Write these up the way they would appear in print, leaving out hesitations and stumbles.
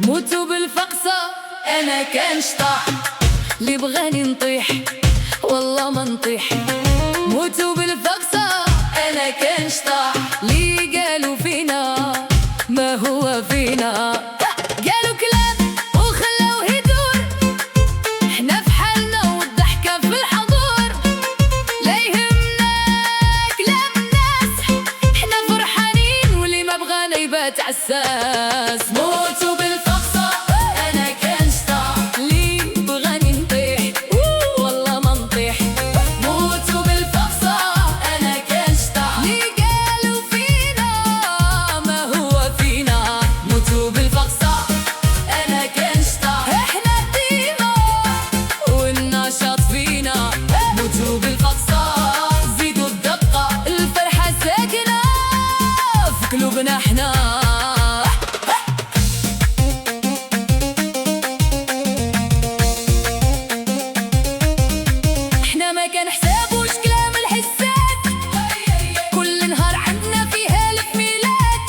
موتوا بالفقصة أنا كان شطاح، اللي بغاني نطيح والله ما نطيح. موتوا بالفقصة أنا كان شطاح، اللي قالوا فينا ما هو فينا. قالوا كلام وخلوه يدور، احنا في حالنا والضحكة في الحضور. لا يهمنا كلام الناس، احنا فرحانين واللي ما بغانا يبات عساس. موتوا بالفقصة أنا كان شطاح، اللي بغاني نطيح والله ما نطيح. موتوا بالفقصة أنا كان شطاح، اللي قالوا فينا ما هو فينا. موتوا بالفقصة أنا كان شطاح، احنا ديما والنشاط فينا. موتوا بالفقصة زيدوا الدقة، الفرحة ساكنة في قلوبنا احنا. ما كان حسابوش كلام الحسات، كل نهار عندنا فيه ألف ميلاد.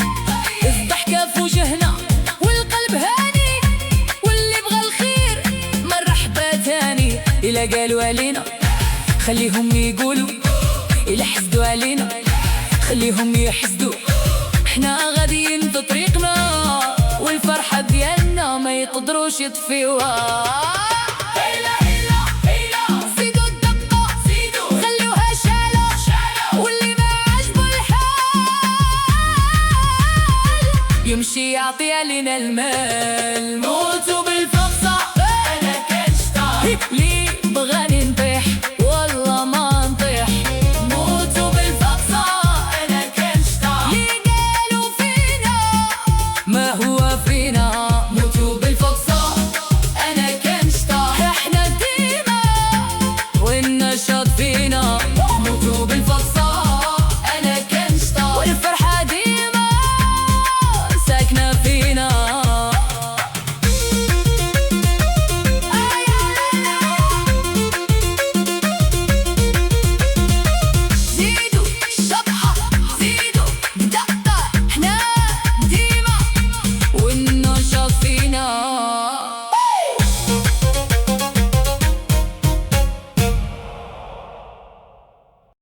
الضحكة في وجهنا والقلب هاني، واللي بغى الخير مرحبا تاني. إلا قالوا علينا خليهم يقولوا، إلا حسدوا علينا خليهم يحسدوا. احنا غاديين في طريقنا والفرحة ديالنا ما يقدروش يطفيوها. يمشي يعطي علينا المال. موتوا بالفقصة أنا كان شطاح، اللي بغاني نطيح